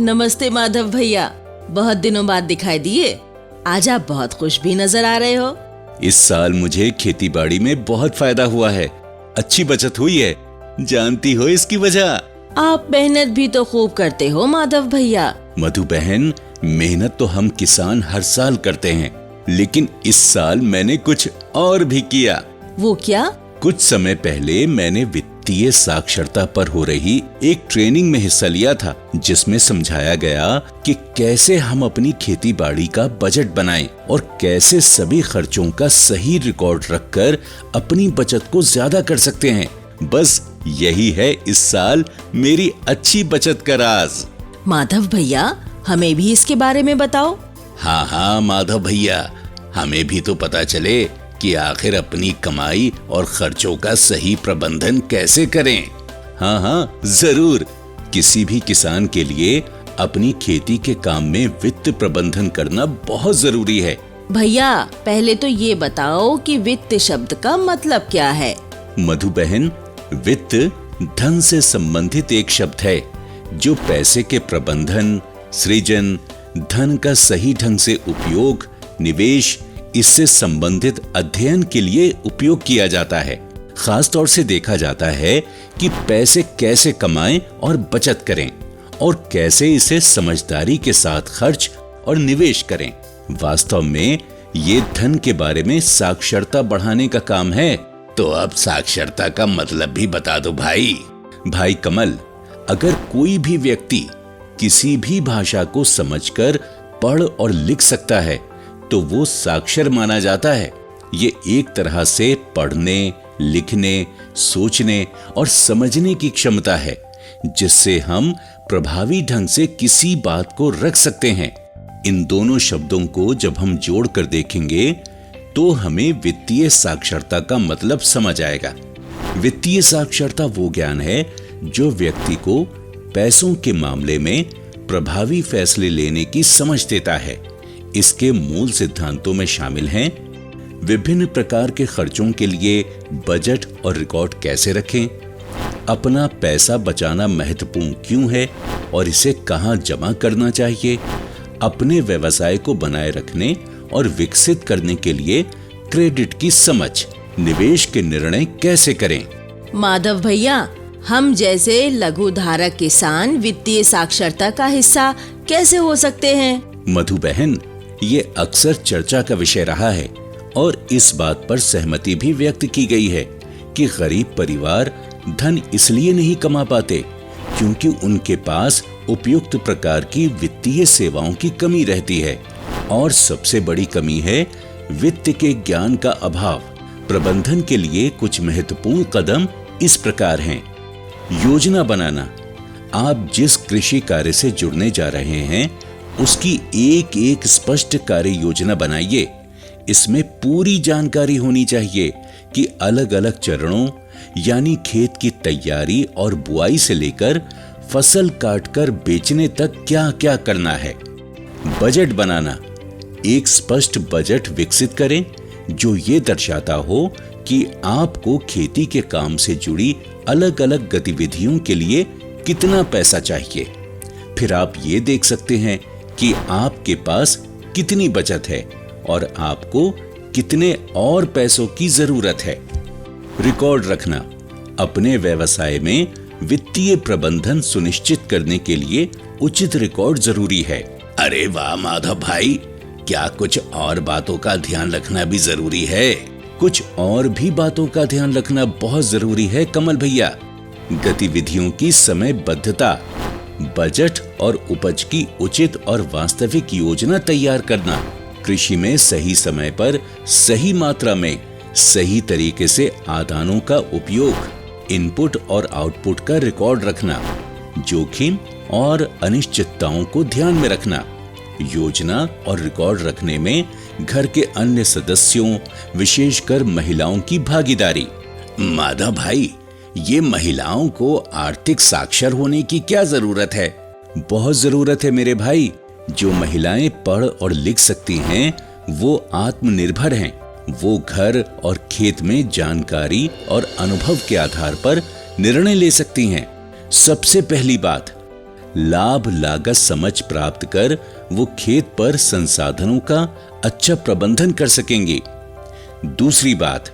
नमस्ते माधव भैया, बहुत दिनों बाद दिखाई दिए। आज आप बहुत खुश भी नजर आ रहे हो। इस साल मुझे खेतीबाड़ी में बहुत फायदा हुआ है, अच्छी बचत हुई है। जानती हो इसकी वजह? आप मेहनत भी तो खूब करते हो माधव भैया। मधु बहन, मेहनत तो हम किसान हर साल करते हैं, लेकिन इस साल मैंने कुछ और भी किया। वो क्या? कुछ समय पहले मैंने वित्तीय साक्षरता पर हो रही एक ट्रेनिंग में हिस्सा लिया था, जिसमें समझाया गया कि कैसे हम अपनी खेती बाड़ी का बजट बनाएं और कैसे सभी खर्चों का सही रिकॉर्ड रखकर अपनी बचत को ज्यादा कर सकते हैं। बस यही है इस साल मेरी अच्छी बचत का राज। माधव भैया, हमें भी इसके बारे में बताओ। हाँ माधव भैया, हमें भी तो पता चले कि आखिर अपनी कमाई और खर्चों का सही प्रबंधन कैसे करें। हाँ जरूर। किसी भी किसान के लिए अपनी खेती के काम में वित्त प्रबंधन करना बहुत जरूरी है। भैया, पहले तो ये बताओ कि वित्त शब्द का मतलब क्या है? मधु बहन, वित्त धन से संबंधित एक शब्द है जो पैसे के प्रबंधन, सृजन, धन का सही ढंग से उपयोग, निवेश, इससे संबंधित अध्ययन के लिए उपयोग किया जाता है। खास तौर से देखा जाता है कि पैसे कैसे कमाएं और बचत करें और कैसे इसे समझदारी के साथ खर्च और निवेश करें। वास्तव में ये धन के बारे में साक्षरता बढ़ाने का काम है। तो अब साक्षरता का मतलब भी बता दो भाई कमल, अगर कोई भी व्यक्ति किसी भी भाषा को समझकर पढ़ और लिख सकता है तो वो साक्षर माना जाता है। ये एक तरह से पढ़ने, लिखने, सोचने और समझने की क्षमता है, जिससे हम प्रभावी ढंग से किसी बात को रख सकते हैं। इन दोनों शब्दों को जब हम जोड़कर देखेंगे तो हमें वित्तीय साक्षरता का मतलब समझ आएगा। वित्तीय साक्षरता वो ज्ञान है जो व्यक्ति को पैसों के मामले में प्रभावी फैसले लेने की समझ देता है। इसके मूल सिद्धांतों में शामिल हैं विभिन्न प्रकार के खर्चों के लिए बजट और रिकॉर्ड कैसे रखें, अपना पैसा बचाना महत्वपूर्ण क्यों है और इसे कहां जमा करना चाहिए, अपने व्यवसाय को बनाए रखने और विकसित करने के लिए क्रेडिट की समझ, निवेश के निर्णय कैसे करें। माधव भैया, हम जैसे लघु धारक किसान वित्तीय साक्षरता का हिस्सा कैसे हो सकते हैं? मधु बहन, ये अक्सर चर्चा का विषय रहा है और इस बात पर सहमति भी व्यक्त की गई है कि गरीब परिवार धन इसलिए नहीं कमा पाते क्योंकि उनके पास उपयुक्त प्रकार की वित्तीय सेवाओं की कमी रहती है, और सबसे बड़ी कमी है वित्त के ज्ञान का अभाव। प्रबंधन के लिए कुछ महत्वपूर्ण कदम इस प्रकार हैं। योजना बनाना। आप जिस कृषि कार्य से जुड़ने जा रहे हैं उसकी एक एक स्पष्ट कार्य योजना बनाइए। इसमें पूरी जानकारी होनी चाहिए कि अलग अलग चरणों यानी खेत की तैयारी और बुआई से लेकर फसल काटकर बेचने तक क्या क्या करना है। बजट बनाना। एक स्पष्ट बजट विकसित करें जो ये दर्शाता हो कि आपको खेती के काम से जुड़ी अलग अलग गतिविधियों के लिए कितना पैसा चाहिए। फिर आप ये देख सकते हैं कि आपके पास कितनी बचत है और आपको कितने और पैसों की जरूरत है। रिकॉर्ड रखना। अपने व्यवसाय में वित्तीय प्रबंधन सुनिश्चित करने के लिए उचित रिकॉर्ड जरूरी है। अरे वाह माधव भाई, क्या कुछ और बातों का ध्यान रखना भी जरूरी है? कुछ और भी बातों का ध्यान रखना बहुत जरूरी है कमल भैया। गतिविधियों की समयबद्धता, बजट और उपज की उचित और वास्तविक योजना तैयार करना, कृषि में सही समय पर सही मात्रा में सही तरीके से आदानों का उपयोग, इनपुट और आउटपुट का रिकॉर्ड रखना, जोखिम और अनिश्चितताओं को ध्यान में रखना, योजना और रिकॉर्ड रखने में घर के अन्य सदस्यों, विशेषकर महिलाओं की भागीदारी। माधव भाई, ये महिलाओं को आर्थिक साक्षर होने की क्या जरूरत है? बहुत जरूरत है मेरे भाई। जो महिलाएं पढ़ और लिख सकती हैं वो आत्मनिर्भर हैं। वो घर और खेत में जानकारी और अनुभव के आधार पर निर्णय ले सकती हैं। सबसे पहली बात, लाभ लागत समझ प्राप्त कर वो खेत पर संसाधनों का अच्छा प्रबंधन कर सकेंगे। दूसरी बात,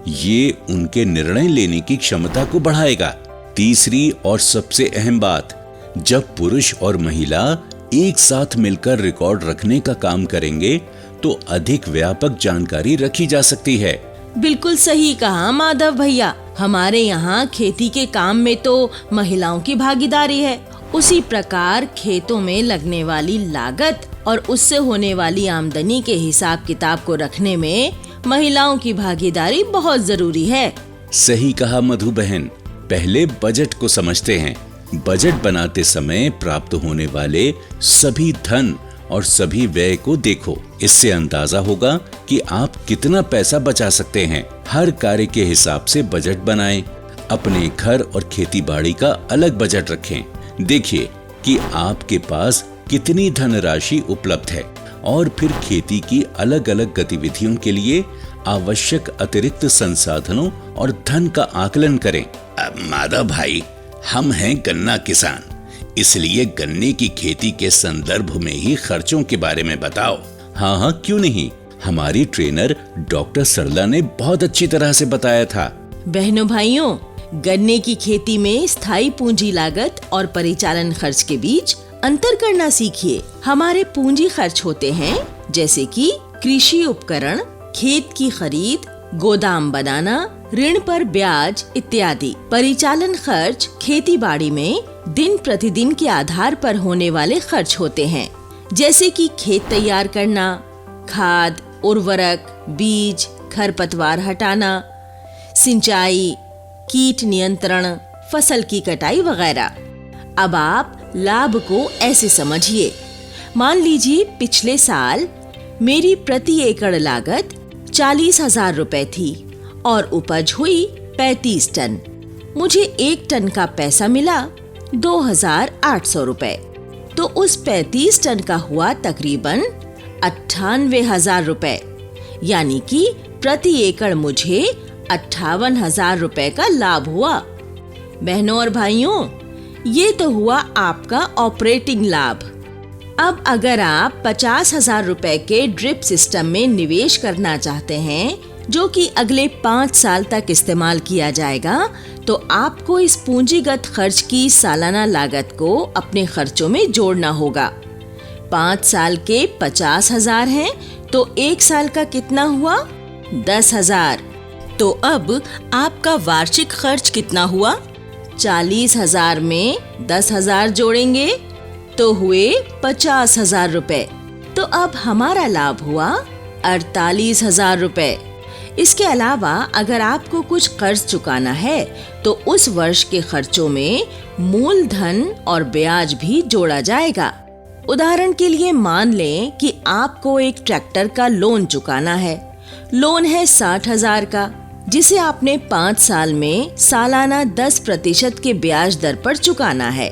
ये उनके निर्णय लेने की क्षमता को बढ़ाएगा। तीसरी और सबसे अहम बात, जब पुरुष और महिला एक साथ मिलकर रिकॉर्ड रखने का काम करेंगे तो अधिक व्यापक जानकारी रखी जा सकती है। बिल्कुल सही कहा माधव भैया। हमारे यहाँ खेती के काम में तो महिलाओं की भागीदारी है, उसी प्रकार खेतों में लगने वाली लागत और उससे होने वाली आमदनी के हिसाब किताब को रखने में महिलाओं की भागीदारी बहुत जरूरी है। सही कहा मधु बहन। पहले बजट को समझते हैं। बजट बनाते समय प्राप्त होने वाले सभी धन और सभी व्यय को देखो। इससे अंदाजा होगा कि आप कितना पैसा बचा सकते हैं। हर कार्य के हिसाब से बजट बनाएं। अपने घर और खेती बाड़ी का अलग बजट रखें। देखिए कि आपके पास कितनी धनराशि उपलब्ध है और फिर खेती की अलग अलग गतिविधियों के लिए आवश्यक अतिरिक्त संसाधनों और धन का आकलन करें। माधव भाई, हम हैं गन्ना किसान, इसलिए गन्ने की खेती के संदर्भ में ही खर्चों के बारे में बताओ। हाँ, क्यों नहीं। हमारी ट्रेनर डॉक्टर सरला ने बहुत अच्छी तरह से बताया था। बहनों भाइयों, गन्ने की खेती में स्थायी पूंजी लागत और परिचालन खर्च के बीच अंतर करना सीखिए। हमारे पूंजी खर्च होते हैं जैसे कि कृषि उपकरण, खेत की खरीद, गोदाम बनाना, ऋण पर ब्याज इत्यादि। परिचालन खर्च खेती बाड़ी में दिन प्रतिदिन के आधार पर होने वाले खर्च होते हैं, जैसे कि खेत तैयार करना, खाद, उर्वरक, बीज, खरपतवार हटाना, सिंचाई, कीट नियंत्रण, फसल की कटाई वगैरह। अब आप लाभ को ऐसे समझिए। मान लीजिए पिछले साल मेरी प्रति एकड़ लागत 40,000 रुपए थी और उपज हुई 35 टन। मुझे 1 टन का पैसा मिला 2,800 रुपए। तो उस 35 टन का हुआ तकरीबन 98,000 रुपए, यानी कि प्रति एकड़ मुझे 58,000 रुपए का लाभ हुआ। बहनों और भाइयों, ये तो हुआ आपका ऑपरेटिंग लाभ। अब अगर आप 50,000 रुपए के ड्रिप सिस्टम में निवेश करना चाहते हैं, जो कि अगले 5 साल तक इस्तेमाल किया जाएगा, तो आपको इस पूंजीगत खर्च की सालाना लागत को अपने खर्चों में जोड़ना होगा। 5 साल के 50,000 हैं, तो 1 साल का कितना हुआ? 10,000। तो अब आपका वार्षिक खर्च कितना हुआ? 40,000 में 10,000 जोड़ेंगे तो हुए 50,000 रुपए। तो अब हमारा लाभ हुआ 48,000 रुपए। इसके अलावा अगर आपको कुछ कर्ज चुकाना है तो उस वर्ष के खर्चों में मूलधन और ब्याज भी जोड़ा जाएगा। उदाहरण के लिए मान लें कि आपको एक ट्रैक्टर का लोन चुकाना है। लोन है 60,000 का, जिसे आपने 5 साल में सालाना 10% के ब्याज दर पर चुकाना है।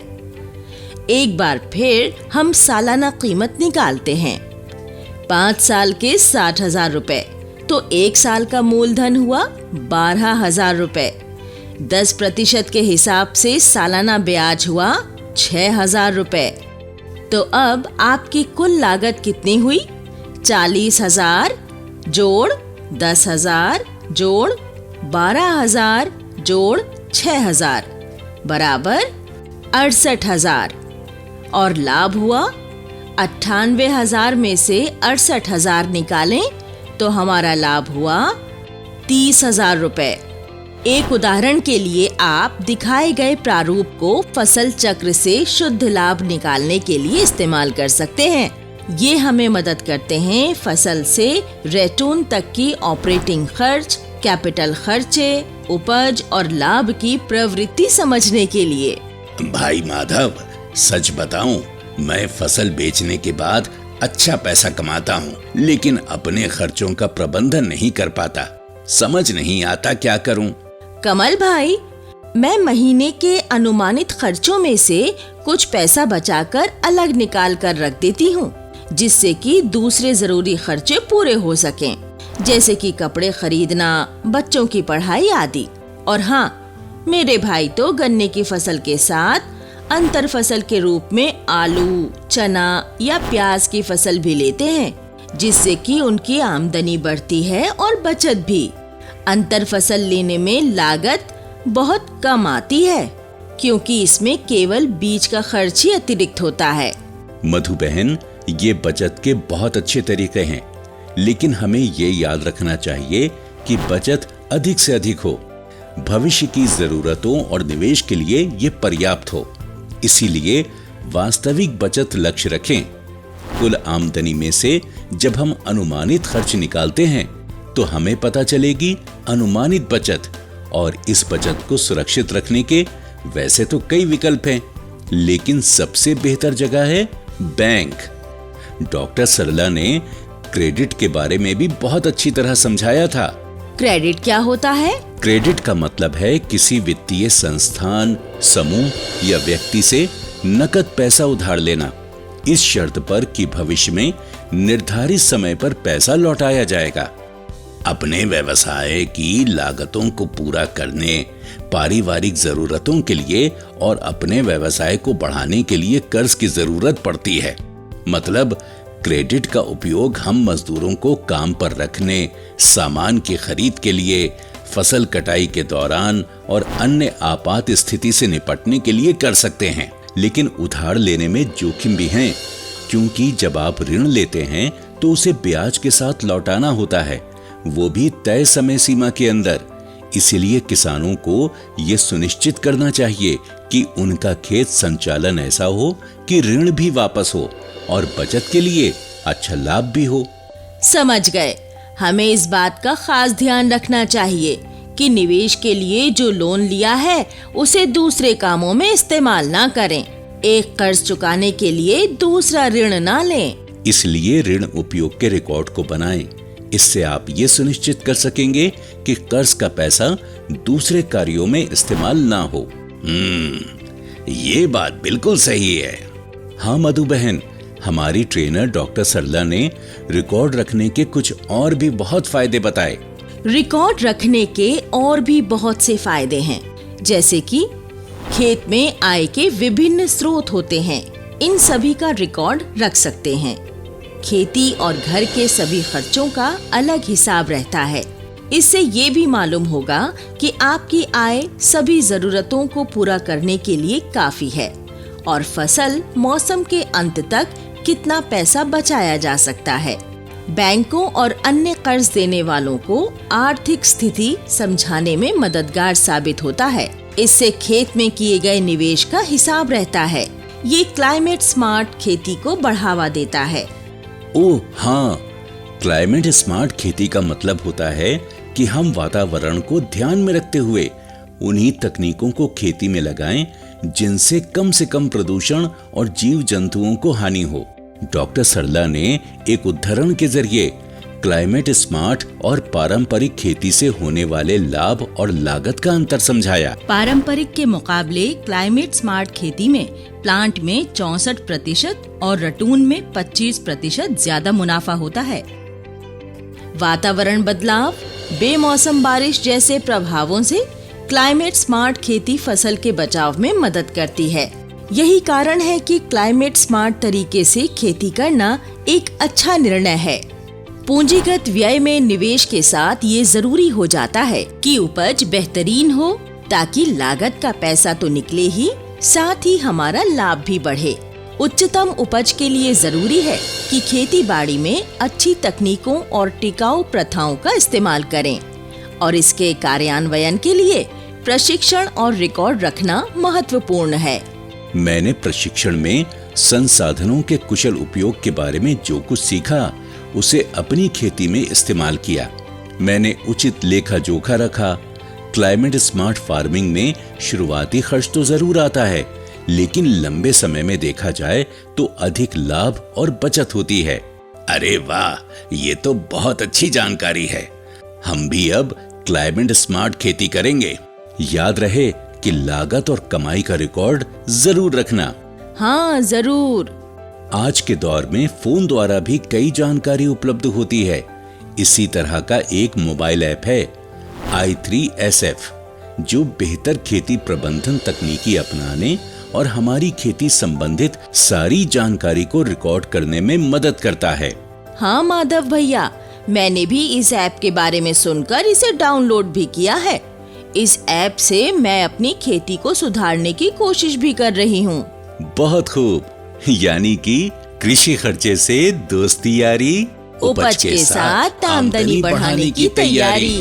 एक बार फिर हम सालाना कीमत निकालते हैं। 5 साल के 60,000 रुपए, तो 1 साल का मूलधन हुआ 12,000 रुपए। 10% के हिसाब से सालाना ब्याज हुआ 6,000 रुपए। तो अब आपकी कुल लागत कितनी हुई? 40,000 जोड़ 10,000 जोड़ 12,000 जोड़ 6,000 बराबर 68,000। और लाभ हुआ 98,000 में से 68,000 निकालें तो हमारा लाभ हुआ 30,000 रुपए। एक उदाहरण के लिए आप दिखाए गए प्रारूप को फसल चक्र से शुद्ध लाभ निकालने के लिए इस्तेमाल कर सकते हैं। ये हमें मदद करते हैं फसल से रेटून तक की ऑपरेटिंग खर्च, कैपिटल खर्चे, उपज और लाभ की प्रवृत्ति समझने के लिए। भाई माधव, सच बताऊं, मैं फसल बेचने के बाद अच्छा पैसा कमाता हूं, लेकिन अपने खर्चों का प्रबंधन नहीं कर पाता। समझ नहीं आता क्या करूं। कमल भाई, मैं महीने के अनुमानित खर्चों में से कुछ पैसा बचाकर अलग निकाल कर रख देती हूँ, जिससे कि दूसरे जरूरी खर्चे पूरे हो सकें, जैसे कि कपड़े खरीदना, बच्चों की पढ़ाई आदि। और हाँ, मेरे भाई तो गन्ने की फसल के साथ अंतर फसल के रूप में आलू, चना या प्याज की फसल भी लेते हैं, जिससे कि उनकी आमदनी बढ़ती है और बचत भी। अंतर फसल लेने में लागत बहुत कम आती है, क्योंकि इसमें केवल बीज का खर्च ही अतिरिक्त होता है। मधु बहन, ये बचत के बहुत अच्छे तरीके हैं, लेकिन हमें ये याद रखना चाहिए कि बचत अधिक से अधिक हो, भविष्य की जरूरतों और निवेश के लिए ये पर्याप्त हो। इसीलिए वास्तविक बचत लक्ष्य रखें। कुल आमदनी में से जब हम अनुमानित खर्च निकालते हैं तो हमें पता चलेगी अनुमानित बचत, और इस बचत को सुरक्षित रखने के वैसे तो कई विकल्प हैं, लेकिन सबसे बेहतर जगह है बैंक। डॉक्टर सरला ने क्रेडिट के बारे में भी बहुत अच्छी तरह समझाया था। क्रेडिट क्या होता है? क्रेडिट का मतलब है किसी वित्तीय संस्थान, समूह या व्यक्ति से नकद पैसा उधार लेना, इस शर्त पर कि भविष्य में निर्धारित समय पर पैसा लौटाया जाएगा। अपने व्यवसाय की लागतों को पूरा करने, पारिवारिक जरूरतों के लिए और अपने व्यवसाय को बढ़ाने के लिए कर्ज की जरूरत पड़ती है। मतलब क्रेडिट का उपयोग हम मजदूरों को काम पर रखने, सामान की खरीद के लिए, फसल कटाई के दौरान और अन्य आपात स्थिति से निपटने के लिए कर सकते हैं। लेकिन उधार लेने में जोखिम भी हैं, क्योंकि जब आप ऋण लेते हैं तो उसे ब्याज के साथ लौटाना होता है, वो भी तय समय सीमा के अंदर। इसलिए किसानों को ये सुनिश्चित करना चाहिए कि उनका खेत संचालन ऐसा हो कि ऋण भी वापस हो और बचत के लिए अच्छा लाभ भी हो। समझ गए। हमें इस बात का खास ध्यान रखना चाहिए कि निवेश के लिए जो लोन लिया है उसे दूसरे कामों में इस्तेमाल ना करें। एक कर्ज चुकाने के लिए दूसरा ऋण ना लें। इसलिए ऋण उपयोग के रिकॉर्ड को बनाएं। इससे आप ये सुनिश्चित कर सकेंगे कि कर्ज का पैसा दूसरे कार्यों में इस्तेमाल ना हो। ये बात बिल्कुल सही है। हाँ मधु बहन, हमारी ट्रेनर डॉक्टर सरला ने रिकॉर्ड रखने के कुछ और भी बहुत फायदे बताए। रिकॉर्ड रखने के और भी बहुत से फायदे हैं, जैसे कि खेत में आय के विभिन्न स्रोत होते हैं, इन सभी का रिकॉर्ड रख सकते हैं। खेती और घर के सभी खर्चों का अलग हिसाब रहता है। इससे ये भी मालूम होगा कि आपकी आय सभी जरूरतों को पूरा करने के लिए काफी है और फसल मौसम के अंत तक कितना पैसा बचाया जा सकता है। बैंकों और अन्य कर्ज देने वालों को आर्थिक स्थिति समझाने में मददगार साबित होता है। इससे खेत में किए गए निवेश का हिसाब रहता है। ये क्लाइमेट स्मार्ट खेती को बढ़ावा देता है। ओह हाँ, क्लाइमेट स्मार्ट खेती का मतलब होता है कि हम वातावरण को ध्यान में रखते हुए उन्हीं तकनीकों को खेती में लगाएं जिनसे कम से कम प्रदूषण और जीव जंतुओं को हानि हो। डॉक्टर सरला ने एक उदाहरण के जरिए क्लाइमेट स्मार्ट और पारंपरिक खेती से होने वाले लाभ और लागत का अंतर समझाया। पारंपरिक के मुकाबले क्लाइमेट स्मार्ट खेती में प्लांट में 64% और रटून में 25% ज्यादा मुनाफा होता है। वातावरण बदलाव, बेमौसम बारिश जैसे प्रभावों से क्लाइमेट स्मार्ट खेती फसल के बचाव में मदद करती है। यही कारण है कि क्लाइमेट स्मार्ट तरीके से खेती करना एक अच्छा निर्णय है। पूंजीगत व्यय में निवेश के साथ ये जरूरी हो जाता है कि उपज बेहतरीन हो, ताकि लागत का पैसा तो निकले ही, साथ ही हमारा लाभ भी बढ़े। उच्चतम उपज के लिए जरूरी है कि खेती बाड़ी में अच्छी तकनीकों और टिकाऊ प्रथाओं का इस्तेमाल करें और इसके कार्यान्वयन के लिए प्रशिक्षण और रिकॉर्ड रखना महत्वपूर्ण है। मैंने प्रशिक्षण में संसाधनों के कुशल उपयोग के बारे में जो कुछ सीखा उसे अपनी खेती में इस्तेमाल किया। मैंने उचित लेखा जोखा रखा। क्लाइमेट स्मार्ट फार्मिंग में शुरुआती खर्च तो जरूर आता है, लेकिन लंबे समय में देखा जाए तो अधिक लाभ और बचत होती है। अरे वाह, ये तो बहुत अच्छी जानकारी है। हम भी अब क्लाइमेट स्मार्ट खेती करेंगे। याद रहे कि लागत और कमाई का रिकॉर्ड जरूर रखना। हाँ जरूर। आज के दौर में फोन द्वारा भी कई जानकारी उपलब्ध होती है। इसी तरह का एक मोबाइल ऐप है i3SF, जो बेहतर खेती प्रबंधन तकनीकी अपनाने और हमारी खेती संबंधित सारी जानकारी को रिकॉर्ड करने में मदद करता है। हाँ माधव भैया, मैंने भी इस ऐप के बारे में सुनकर इसे डाउनलोड भी किया है। इस ऐप से मैं अपनी खेती को सुधारने की कोशिश भी कर रही हूँ। बहुत खूब, यानी कि कृषि खर्चे से दोस्ती यारी, उपज के साथ आमदनी बढ़ाने की तैयारी।